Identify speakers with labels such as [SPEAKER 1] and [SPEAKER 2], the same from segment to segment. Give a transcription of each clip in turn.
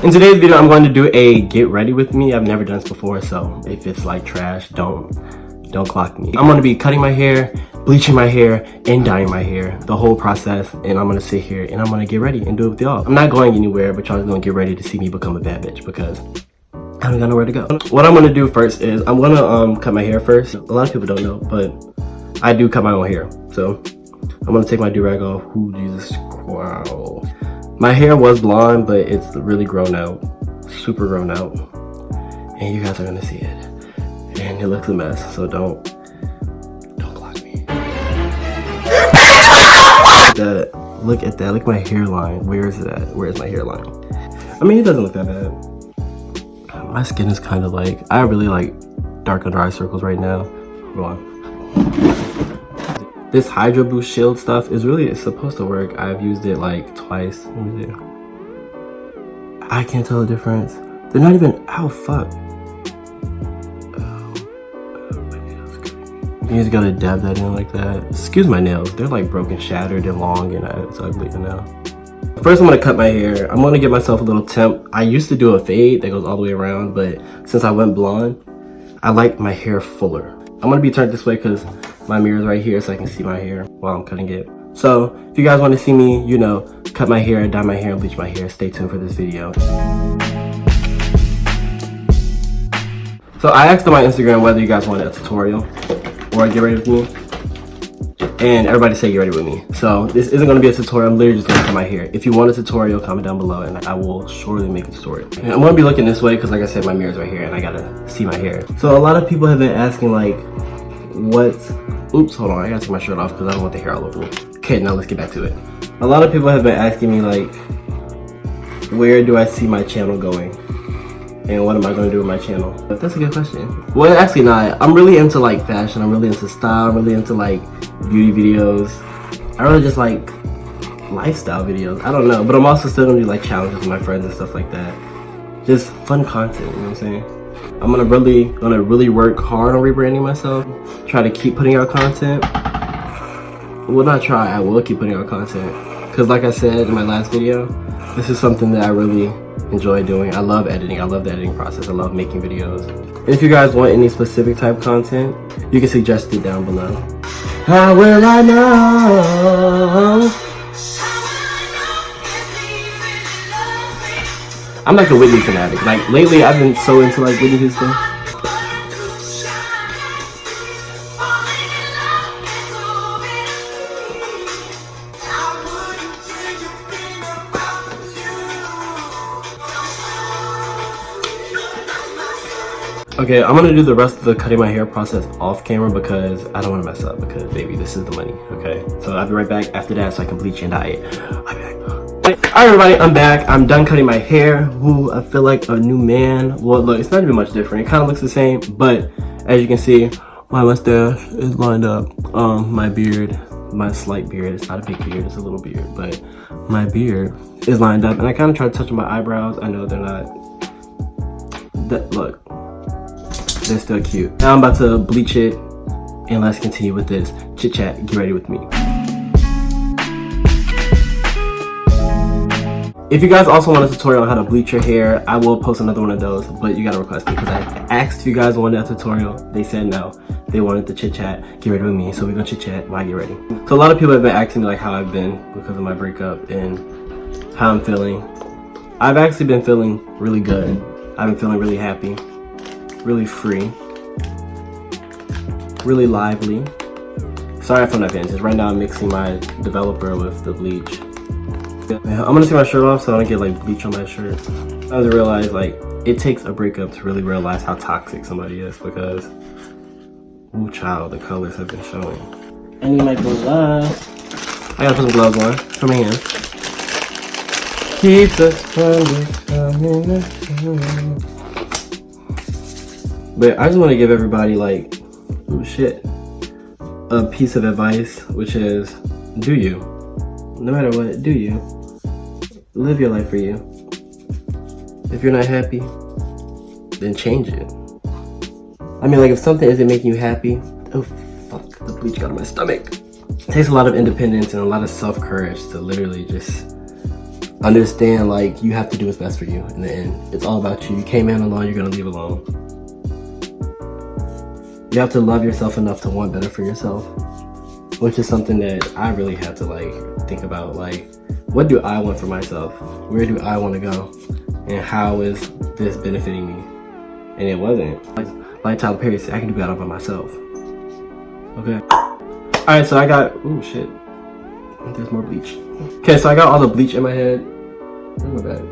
[SPEAKER 1] In today's video, I'm going to do a get ready with me. I've never done this before, so if it's like trash, don't clock me. I'm going to be cutting my hair, bleaching my hair, and dyeing my hair, the whole process, and I'm going to sit here and I'm going to get ready and do it with y'all. I'm not going anywhere, but y'all are going to get ready to see me become a bad bitch because I don't got nowhere to go. What I'm going to do first is I'm going to cut my hair first. A lot of people don't know, but I do cut my own hair. So I'm going to take my do-rag off. Ooh, Jesus, wow. My hair was blonde, but it's really grown out, super grown out, and you guys are gonna see it. And it looks a mess, so don't clock me. Look at that, look at my hairline. Where is it at? Where is my hairline? I mean, it doesn't look that bad. My skin is kind of like, I really like dark under eye circles right now. Hold on. This Hydro Boost Shield stuff is really supposed to work. I've used it like twice. Let me see. I can't tell the difference. They're not even, oh fuck. Oh, my nails. You just gotta dab that in like that. Excuse my nails. They're like broken, shattered, and long, and it's ugly now. First, I'm gonna cut my hair. I'm gonna give myself a little temp. I used to do a fade that goes all the way around, but since I went blonde, I like my hair fuller. I'm gonna be turned this way because my mirror is right here so I can see my hair while I'm cutting it. So if you guys want to see me, you know, cut my hair, dye my hair, and bleach my hair, stay tuned for this video. So I asked on my Instagram whether you guys wanted a tutorial or a get ready with me. And everybody said get ready with me. So this isn't going to be a tutorial, I'm literally just going to cut my hair. If you want a tutorial, comment down below and I will surely make a tutorial. And I'm going to be looking this way because like I said, my mirror is right here and I got to see my hair. So a lot of people have been asking like, oops, hold on, I gotta take my shirt off because I don't want the hair all over me. Okay, now let's get back to it. A lot of people have been asking me like, where do I see my channel going? And what am I gonna do with my channel? But that's a good question. Well, actually not. I'm really into like fashion, I'm really into style, I'm really into like beauty videos. I really just like lifestyle videos. I don't know, but I'm also still gonna do like challenges with my friends and stuff like that. Just fun content, you know what I'm saying? I'm gonna really work hard on rebranding myself. Try to keep putting out content. Well, not try, I will keep putting out content. Because like I said in my last video, this is something that I really enjoy doing. I love editing, I love the editing process, I love making videos. And if you guys want any specific type of content, you can suggest it down below. How will I know? I'm like a Whitney fanatic. Like lately I've been so into like Whitney Houston. Okay, I'm gonna do the rest of the cutting my hair process off camera because I don't wanna mess up because baby, this is the money, okay? So I'll be right back after that so I can bleach and dye it. I'll be back. Alright everybody, I'm back. I'm done cutting my hair. Ooh, I feel like a new man. Well, look, it's not even much different. It kind of looks the same, but as you can see, my mustache is lined up. My beard, my slight beard, it's not a big beard, it's a little beard, but my beard is lined up. And I kind of try to touch my eyebrows. I know they're not, look, they're still cute. Now I'm about to bleach it and let's continue with this chit chat. Get ready with me. If you guys also want a tutorial on how to bleach your hair, I will post another one of those, but you gotta request it because I asked if you guys wanted a tutorial. They said no. They wanted the chit chat, get ready with me. So we're gonna chit chat while I get ready. So a lot of people have been asking me like how I've been because of my breakup and how I'm feeling. I've actually been feeling really good. I've been feeling really happy, really free, really lively. Sorry if I'm not paying attention. Right now I'm mixing my developer with the bleach. I'm gonna take my shirt off so I don't get like bleach on my shirt. I was realize like it takes a breakup to really realize how toxic somebody is because, ooh child, the colors have been showing. I need my gloves. I gotta put some gloves on for my hands. Keep the sun. But I just want to give everybody like, ooh shit, a piece of advice, which is do you. No matter what, do you. Live your life for you. If you're not happy, then change it. I mean, like if something isn't making you happy, oh fuck, the bleach got on my stomach. It takes a lot of independence and a lot of self-courage to literally just understand like you have to do what's best for you in the end. It's all about you. You came in alone, you're gonna leave alone. You have to love yourself enough to want better for yourself, which is something that I really had to like think about. Like, what do I want for myself? Where do I want to go? And how is this benefiting me? And it wasn't. Like Tyler Perry said, I can do better by myself. Okay. Alright, so I got, oh shit. There's more bleach. Okay, so I got all the bleach in my head. Where's my bag?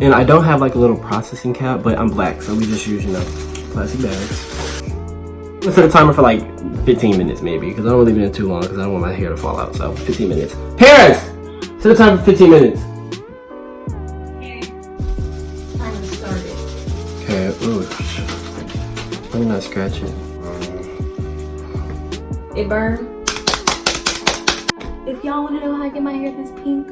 [SPEAKER 1] And I don't have like a little processing cap, but I'm black, so we just use, you know, plastic bags. Let's set a timer for like 15 minutes maybe, because I don't want to leave it in too long because I don't want my hair to fall out, so 15 minutes. Parents! Set a timer for 15 minutes.
[SPEAKER 2] Time started.
[SPEAKER 1] Okay, ooh. Let me not scratch it.
[SPEAKER 2] It burned. If y'all want to know how I get my hair this pink,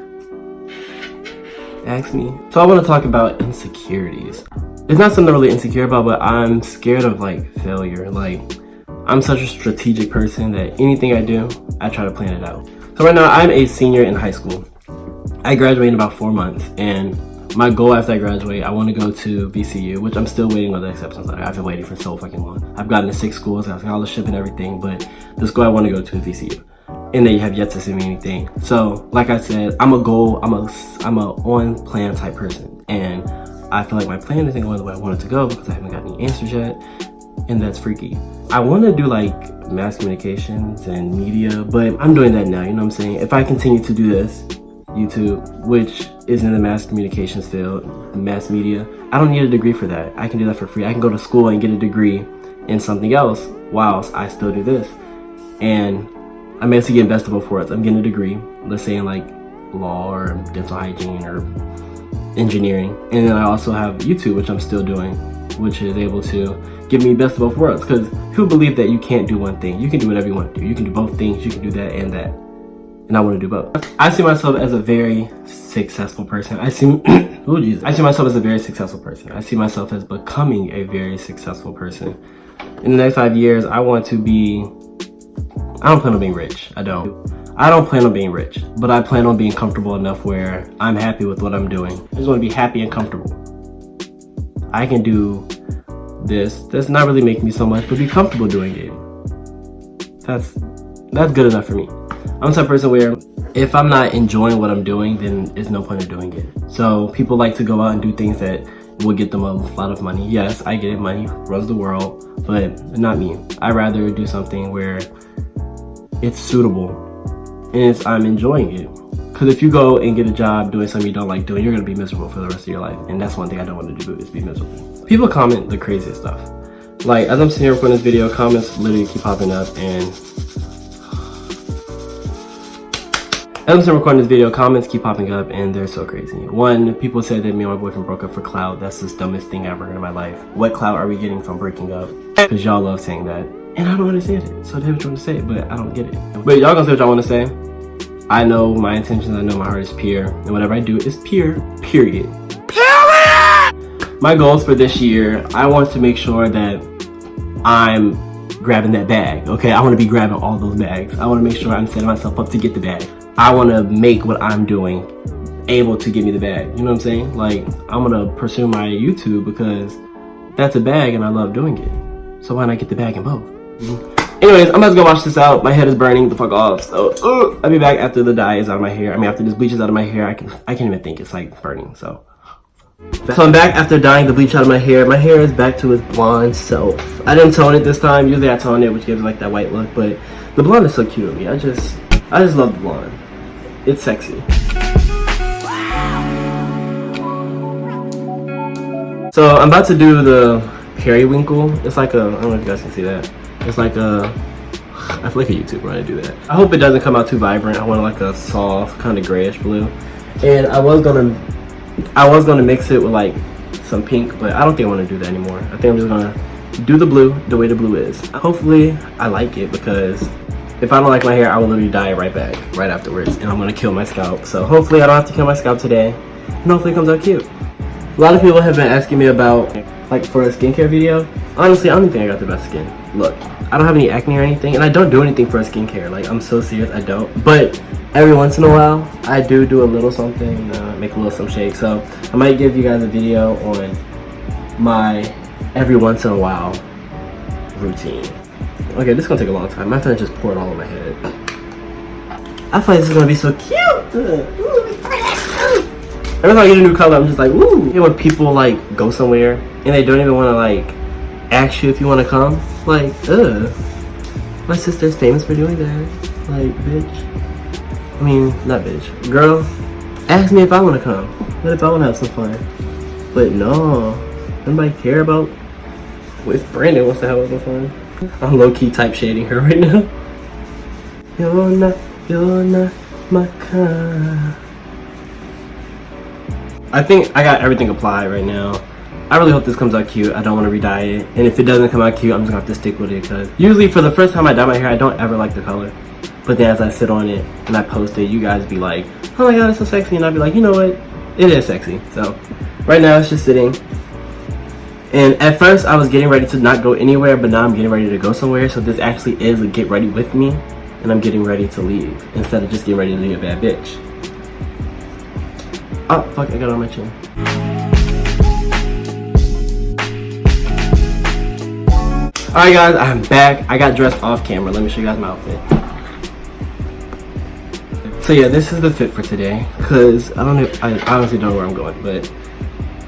[SPEAKER 1] Ask me. So I want to talk about insecurities. It's not something I'm really insecure about, but I'm scared of like failure. Like, I'm such a strategic person that anything I do, I try to plan it out. So right now I'm a senior in high school. I graduate in about 4 months, and my goal after I graduate, I want to go to VCU, which I'm still waiting on the acceptance letter. I've been waiting for so fucking long. I've gotten to 6 schools, got scholarship and everything, but the school I want to go to is VCU. And they have yet to send me anything. So, like I said, I'm a on plan type person, and I feel like my plan isn't going the way I want it to go because I haven't gotten any answers yet, and that's freaky. I want to do like mass communications and media, but I'm doing that now, you know what I'm saying? If I continue to do this, YouTube, which is in the mass communications field, mass media, I don't need a degree for that. I can do that for free. I can go to school and get a degree in something else whilst I still do this. And I'm basically getting best of both worlds. I'm getting a degree, let's say in like law or dental hygiene or engineering. And then I also have YouTube, which I'm still doing, which is able to give me best of both worlds. Because who believe that you can't do one thing? You can do whatever you want to do. You can do both things. You can do that and that. And I want to do both. I see myself as a very successful person. I see myself as a very successful person. I see myself as becoming a very successful person. In the next 5 years, I want to be, I don't plan on being rich. I don't plan on being rich, but I plan on being comfortable enough where I'm happy with what I'm doing. I just want to be happy and comfortable. I can do this. That's not really making me so much, but be comfortable doing it. That's good enough for me. I'm the type of person where if I'm not enjoying what I'm doing, then there's no point in doing it. So people like to go out and do things that will get them a lot of money. Yes, I get it. Money runs the world, but not me. I'd rather do something where it's suitable and I'm enjoying it. Because if you go and get a job doing something you don't like doing, you're going to be miserable for the rest of your life. And that's one thing I don't want to do, is be miserable. People comment the craziest stuff. Like, as I'm sitting here recording this video, comments literally keep popping up, and comments keep popping up, and they're so crazy. One, people said that me and my boyfriend broke up for clout. That's the dumbest thing I've ever heard in my life. What clout are we getting from breaking up? Because y'all love saying that. And I don't understand it. So they what you want to say, but I don't get it. But y'all gonna say what y'all want to say. I know my intentions, I know my heart is pure. And whatever I do is pure, period. My goals for this year, I want to make sure that I'm grabbing that bag, okay? I want to be grabbing all those bags. I want to make sure I'm setting myself up to get the bag. I want to make what I'm doing able to give me the bag. You know what I'm saying? Like, I'm going to pursue my YouTube because that's a bag and I love doing it. So why not get the bag in both? Anyways, I'm about to go wash this out. My head is burning the fuck off. So I'll be back after the dye is out of my hair. I mean, after this bleach is out of my hair, I can't even think. It's like burning, so I'm back after dyeing the bleach out of my hair. My hair is back to its blonde self. I didn't tone it this time. Usually I tone it, which gives it like that white look, but the blonde is so cute on me. I just love the blonde. It's sexy. So I'm about to do the periwinkle. It's like a, I don't know if you guys can see that. It's like a, I feel like a YouTuber when I do that. I hope it doesn't come out too vibrant. I want like a soft, kind of grayish blue. And I was gonna mix it with like some pink, but I don't think I want to do that anymore. I think I'm just gonna do the blue the way the blue is. Hopefully I like it, because if I don't like my hair, I will literally dye it right back, right afterwards, and I'm gonna kill my scalp. So hopefully I don't have to kill my scalp today, and hopefully it comes out cute. A lot of people have been asking me about, like, for a skincare video. Honestly, I don't think I got the best skin. Look, I don't have any acne or anything, and I don't do anything for a skincare. Like, I'm so serious, I don't. But every once in a while, I do a little something, make a little some shake. So I might give you guys a video on my every once in a while routine. Okay, this is gonna take a long time. My turn to just pour it all on my head. I feel like this is gonna be so cute. Every time I get a new color, I'm just like, ooh. You know, when people like go somewhere and they don't even want to like ask you if you want to come, like, ugh. My sister's famous for doing that. Like, bitch. I mean, not bitch. Girl, ask me if I want to come. What if I want to have some fun? But no, nobody care about if Brandon wants to have some fun. I'm low-key type shading her right now. You're not my kind. I think I got everything applied right now. I really hope this comes out cute. I don't want to re-dye it. And if it doesn't come out cute, I'm just going to have to stick with it. Because usually for the first time I dye my hair, I don't ever like the color. But then as I sit on it and I post it, you guys be like, oh my god, it's so sexy. And I'll be like, you know what? It is sexy. So right now it's just sitting. And at first I was getting ready to not go anywhere, but now I'm getting ready to go somewhere. So this actually is a get ready with me. And I'm getting ready to leave instead of just getting ready to be a bad bitch. Oh, fuck, I got it on my chin. Alright guys, I'm back. I got dressed off camera. Let me show you guys my outfit. So yeah, this is the fit for today. Cause I honestly don't know where I'm going, but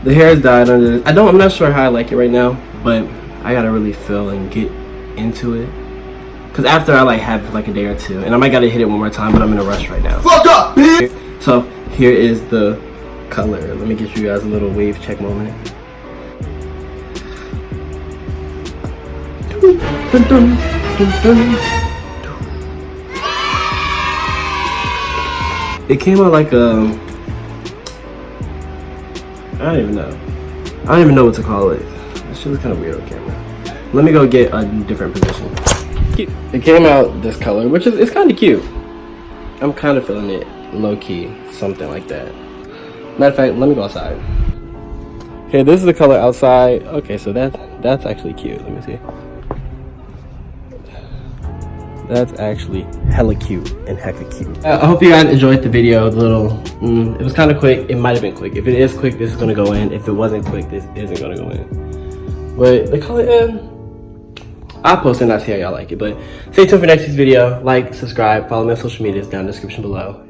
[SPEAKER 1] the hair is dyed under this. I'm not sure how I like it right now, but I gotta really feel and get into it. Cause after I like have like a day or two, and I might gotta hit it one more time, but I'm in a rush right now. Fuck up, bitch! So here is the color. Let me get you guys a little wave check moment. Dun, dun, dun, dun. It came out like a, I don't even know what to call it. This shit was kind of weird on camera. Let me go get a different position. It came out this color, which is, it's kind of cute. I'm kind of feeling it low-key, something like that. Matter of fact, let me go outside. Okay, this is the color outside. Okay, so that's actually cute. Let me see. That's actually hella cute and hecka cute. I hope you guys enjoyed the video. The little, it was kind of quick. It might have been quick. If it is quick, this is gonna go in. If it wasn't quick, this isn't gonna go in. But the color, I'll post it and I'll see how y'all like it. But stay tuned for next week's video. Like, subscribe, follow me on social media. It's down in the description below.